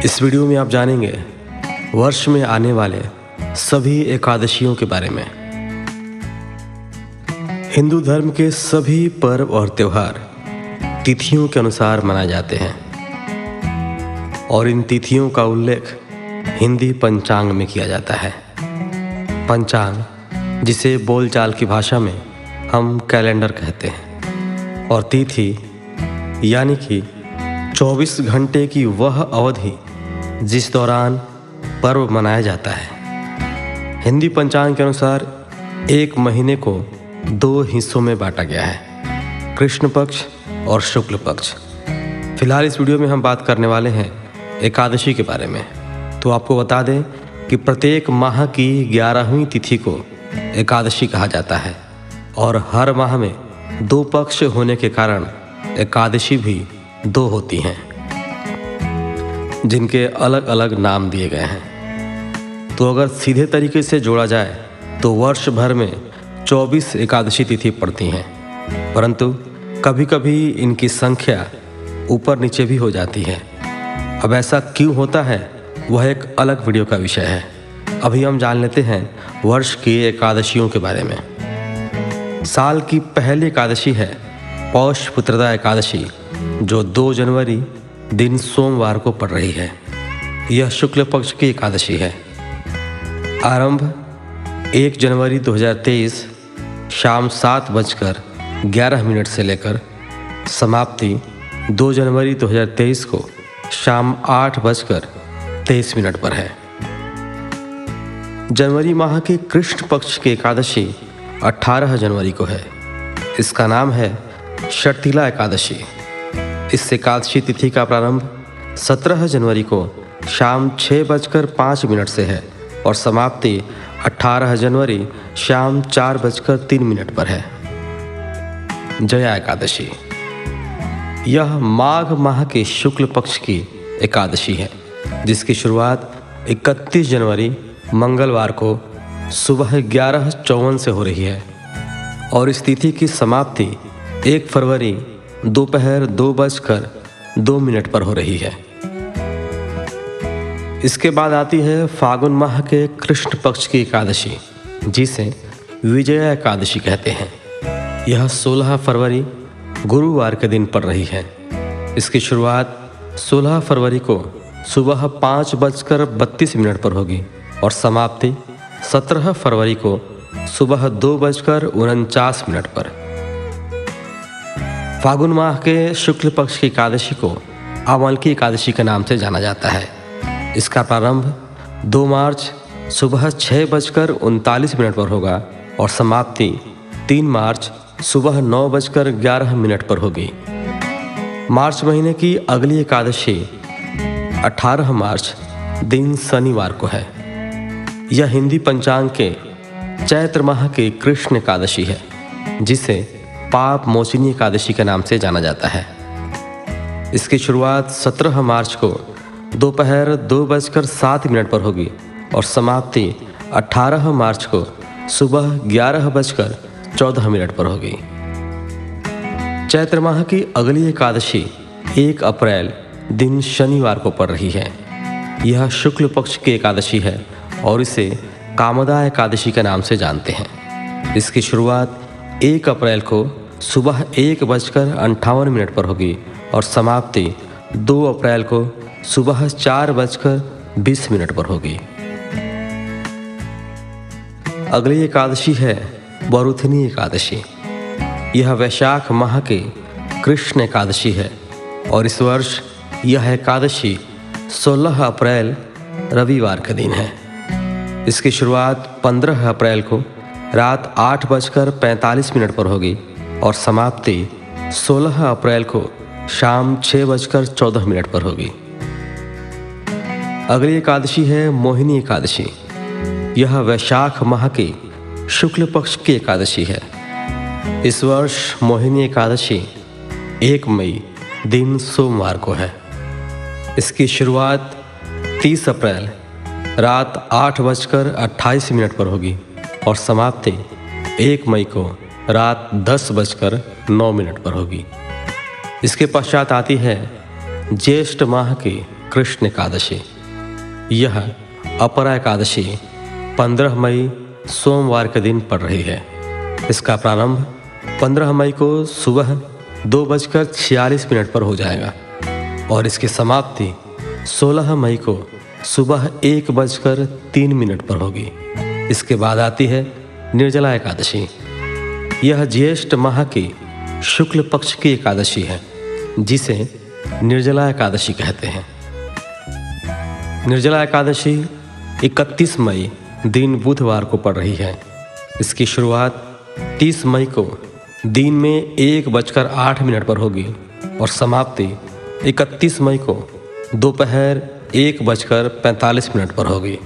इस वीडियो में आप जानेंगे वर्ष में आने वाले सभी एकादशियों के बारे में। हिंदू धर्म के सभी पर्व और त्योहार तिथियों के अनुसार मनाए जाते हैं और इन तिथियों का उल्लेख हिंदी पंचांग में किया जाता है। पंचांग, जिसे बोलचाल की भाषा में हम कैलेंडर कहते हैं, और तिथि यानी कि 24 घंटे की वह अवधि जिस दौरान पर्व मनाया जाता है। हिंदी पंचांग के अनुसार एक महीने को 2 हिस्सों में बांटा गया है, कृष्ण पक्ष और शुक्ल पक्ष। फिलहाल इस वीडियो में हम बात करने वाले हैं एकादशी के बारे में। तो आपको बता दें कि प्रत्येक माह की 11वीं तिथि को एकादशी कहा जाता है और हर माह में 2 पक्ष होने के कारण एकादशी भी 2 होती हैं, जिनके अलग अलग नाम दिए गए हैं। तो अगर सीधे तरीके से जोड़ा जाए तो वर्ष भर में 24 एकादशी तिथि पड़ती हैं, परंतु कभी कभी इनकी संख्या ऊपर नीचे भी हो जाती है। अब ऐसा क्यों होता है वह एक अलग वीडियो का विषय है। अभी हम जान लेते हैं वर्ष की एकादशियों के बारे में। साल की पहली एकादशी है पौष पुत्रदा एकादशी, जो 2 जनवरी दिन सोमवार को पड़ रही है। यह शुक्ल पक्ष की एकादशी है। आरंभ 1 जनवरी 2023 शाम 7:11 से लेकर समाप्ति 2 जनवरी 2023 को शाम 8:23 पर है। जनवरी माह के कृष्ण पक्ष की एकादशी 18 जनवरी को है। इसका नाम है षटतिला एकादशी। इस एकादशी तिथि का प्रारंभ 17 जनवरी को शाम 6:05 से है और समाप्ति 18 जनवरी शाम 4:03 पर है। जया एकादशी, यह माघ माह के शुक्ल पक्ष की एकादशी है, जिसकी शुरुआत 31 जनवरी मंगलवार को सुबह 11:54 से हो रही है और इस तिथि की समाप्ति 1 फरवरी दोपहर 2:02 पर हो रही है। इसके बाद आती है फागुन माह के कृष्ण पक्ष की एकादशी, जिसे विजया एकादशी कहते हैं। यह 16 फरवरी गुरुवार के दिन पड़ रही है। इसकी शुरुआत 16 फरवरी को सुबह 5:32 पर होगी और समाप्ति 17 फरवरी को सुबह 2:49 पर। फागुन माह के शुक्ल पक्ष की एकादशी को अमलकी एकादशी के नाम से जाना जाता है। इसका प्रारंभ 2 मार्च सुबह 6:39 पर होगा और समाप्ति 3 मार्च सुबह 9:11 पर होगी। मार्च महीने की अगली एकादशी 18 मार्च दिन शनिवार को है। यह हिंदी पंचांग के चैत्र माह की कृष्ण एकादशी है, जिसे पाप मोचनी एकादशी के नाम से जाना जाता है। इसकी शुरुआत 17 मार्च को दोपहर 2:07 पर होगी और समाप्ति 18 मार्च को सुबह 11:14 पर होगी। चैत्र माह की अगली एकादशी 1 अप्रैल दिन शनिवार को पड़ रही है। यह शुक्ल पक्ष की एकादशी है और इसे कामदा एकादशी के नाम से जानते हैं। इसकी शुरुआत 1 अप्रैल को सुबह 1:58 पर होगी और समाप्ति 2 अप्रैल को सुबह 4:20 पर होगी। अगली एकादशी है बरुथनी एकादशी। यह वैशाख माह की कृष्ण एकादशी है और इस वर्ष यह एकादशी 16 अप्रैल रविवार के दिन है। इसकी शुरुआत 15 अप्रैल को रात 8:45 पर होगी और समाप्ति 16 अप्रैल को शाम 6:14 पर होगी। अगली एकादशी है मोहिनी एकादशी। यह वैशाख माह की शुक्ल पक्ष की एकादशी है। इस वर्ष मोहिनी एकादशी 1 मई दिन सोमवार को है। इसकी शुरुआत 30 अप्रैल रात 8:28 पर होगी और समाप्ति 1 मई को रात 10:09 पर होगी। इसके पश्चात आती है ज्येष्ठ माह की कृष्ण एकादशी। यह अपरा एकादशी 15 मई सोमवार के दिन पड़ रही है। इसका प्रारंभ 15 मई को सुबह 2:46 पर हो जाएगा और इसकी समाप्ति 16 मई को सुबह 1:03 पर होगी। इसके बाद आती है निर्जला एकादशी। यह ज्येष्ठ माह की शुक्ल पक्ष की एकादशी है, जिसे निर्जला एकादशी कहते हैं। निर्जला एकादशी 31 मई दिन बुधवार को पड़ रही है। इसकी शुरुआत 30 मई को दिन में 1:08 पर होगी और समाप्ति 31 मई को दोपहर 1:45 पर होगी।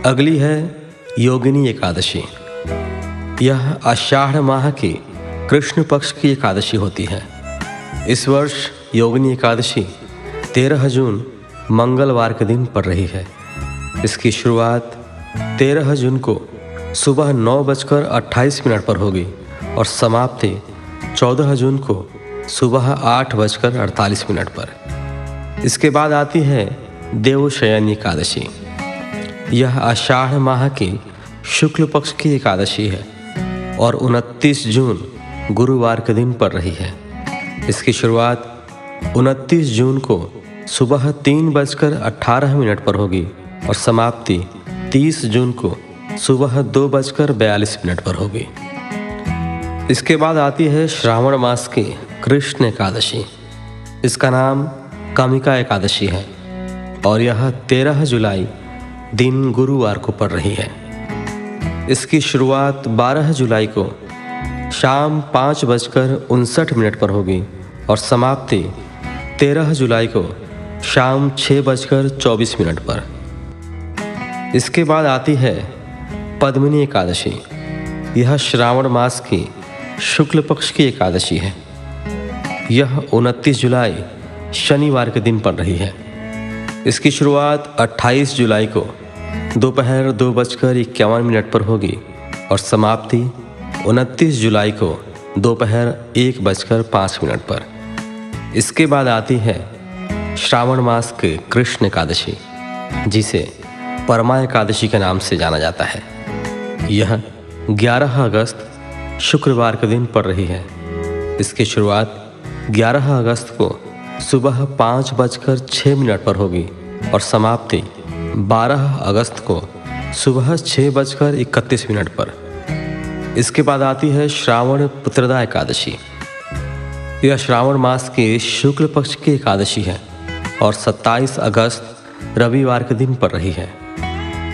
अगली है योगिनी एकादशी। यह आषाढ़ माह की कृष्ण पक्ष की एकादशी होती है। इस वर्ष योगिनी एकादशी 13 जून मंगलवार के दिन पड़ रही है। इसकी शुरुआत 13 जून को सुबह 9:28 पर होगी और समाप्ति 14 जून को सुबह 8:48 पर। इसके बाद आती है देवशयनी एकादशी। यह आषाढ़ माह की शुक्ल पक्ष की एकादशी है और 29 जून गुरुवार के दिन पड़ रही है। इसकी शुरुआत 29 जून को सुबह 3:18 पर होगी और समाप्ति 30 जून को सुबह 2:42 पर होगी। इसके बाद आती है श्रावण मास की कृष्ण एकादशी। इसका नाम कामिका एकादशी है और यह 13 जुलाई दिन गुरुवार को पड़ रही है। इसकी शुरुआत 12 जुलाई को शाम 5:59 पर होगी और समाप्ति 13 जुलाई को शाम 6:24 पर। इसके बाद आती है पद्मिनी एकादशी। यह श्रावण मास की शुक्ल पक्ष की एकादशी है। यह 29 जुलाई शनिवार के दिन पड़ रही है। इसकी शुरुआत 28 जुलाई को दोपहर 2:51 पर होगी और समाप्ति 29 जुलाई को दोपहर 1:05 पर। इसके बाद आती है श्रावण मास की कृष्ण एकादशी, जिसे परमा एकादशी के नाम से जाना जाता है। यह 11 अगस्त शुक्रवार के दिन पड़ रही है। इसकी शुरुआत 11 अगस्त को सुबह 5:06 पर होगी और समाप्ति 12 अगस्त को सुबह 6:31 पर। इसके बाद आती है श्रावण पुत्रदा एकादशी। यह श्रावण मास की शुक्ल पक्ष की एकादशी है और 27 अगस्त रविवार के दिन पड़ रही है।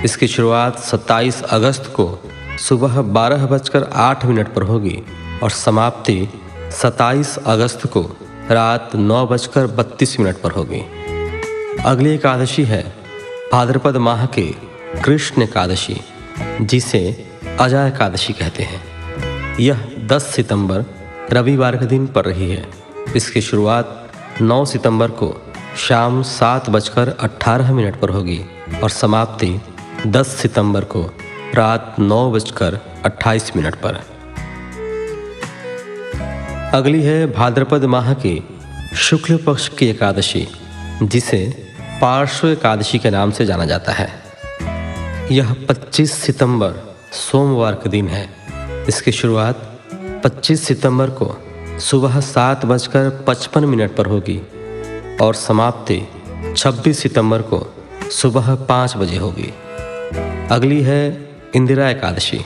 इसकी शुरुआत 27 अगस्त को सुबह 12:08 पर होगी और समाप्ति 27 अगस्त को रात 9:32 पर होगी। अगली एकादशी है भाद्रपद माह की कृष्ण एकादशी, जिसे अजा एकादशी कहते हैं। यह 10 सितंबर रविवार के दिन पड़ रही है। इसकी शुरुआत 9 सितंबर को शाम 7:18 पर होगी और समाप्ति 10 सितंबर को रात 9:28 पर। अगली है भाद्रपद माह की शुक्ल पक्ष की एकादशी, जिसे पार्श्व एकादशी के नाम से जाना जाता है। यह 25 सितंबर सोमवार के दिन है। इसकी शुरुआत 25 सितंबर को सुबह 7:55 पर होगी और समाप्ति 26 सितंबर को सुबह 5 बजे होगी। अगली है इंदिरा एकादशी।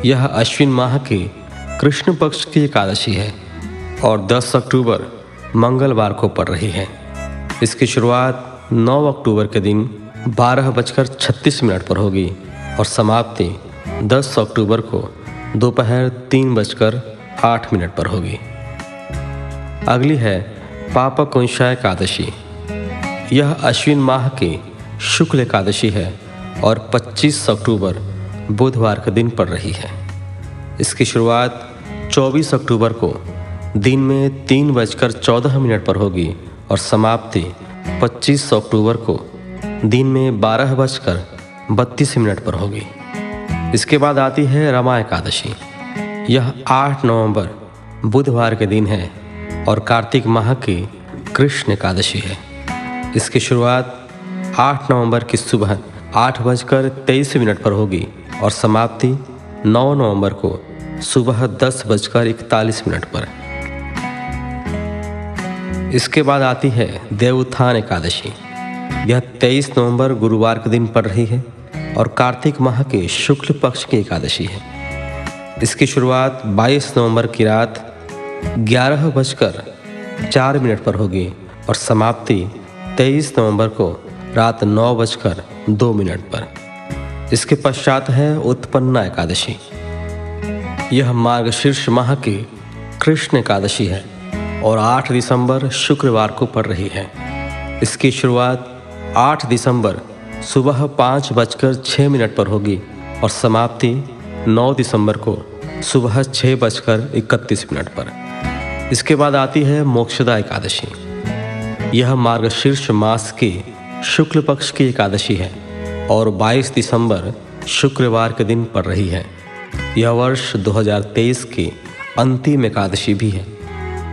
यह अश्विन माह की कृष्ण पक्ष की एकादशी है और 10 अक्टूबर मंगलवार को पड़ रही है। इसकी शुरुआत 9 अक्टूबर के दिन 12:36 पर होगी और समाप्ति 10 अक्टूबर को दोपहर 3:08 पर होगी। अगली है पापकोंशा एकादशी। यह अश्विन माह की शुक्ल एकादशी है और 25 अक्टूबर बुधवार के दिन पड़ रही है। इसकी शुरुआत 24 अक्टूबर को दिन में 3:14 पर होगी और समाप्ति 25 अक्टूबर को दिन में 12:32 पर होगी। इसके बाद आती है रमा एकादशी। यह 8 नवंबर बुधवार के दिन है और कार्तिक माह की कृष्ण एकादशी है। इसकी शुरुआत 8 नवंबर की सुबह 8:23 पर होगी और समाप्ति 9 नवंबर को सुबह 10:41 पर। इसके बाद आती है देवउत्थान एकादशी। यह 23 नवंबर गुरुवार के दिन पड़ रही है और कार्तिक माह के शुक्ल पक्ष की एकादशी है। इसकी शुरुआत 22 नवंबर की रात 11:04 पर होगी और समाप्ति 23 नवंबर को रात 9:02 पर। इसके पश्चात है उत्पन्ना एकादशी। यह मार्गशीर्ष माह की कृष्ण एकादशी है और 8 दिसंबर शुक्रवार को पड़ रही है। इसकी शुरुआत 8 दिसंबर सुबह 5:06 पर होगी और समाप्ति 9 दिसंबर को सुबह 6:31 पर। इसके बाद आती है मोक्षदा एकादशी। यह मार्गशीर्ष मास की शुक्ल पक्ष की एकादशी है और 22 दिसंबर शुक्रवार के दिन पड़ रही है। यह वर्ष 2023 की अंतिम एकादशी भी है।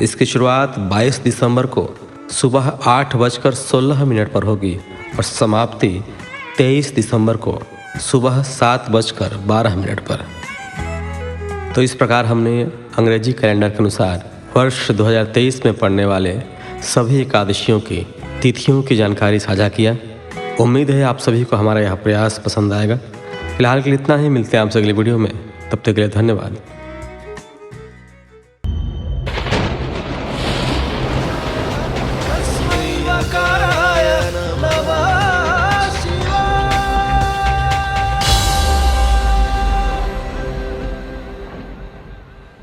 इसकी शुरुआत 22 दिसंबर को सुबह 8:16 पर होगी और समाप्ति 23 दिसंबर को सुबह 7:12 पर। तो इस प्रकार हमने अंग्रेजी कैलेंडर के अनुसार वर्ष 2023 में पड़ने वाले सभी एकादशियों की तिथियों की जानकारी साझा किया। उम्मीद है आप सभी को हमारा यह प्रयास पसंद आएगा। फिलहाल के लिए इतना ही, मिलते हैं आपसे अगली वीडियो में। तब तक के लिए धन्यवाद।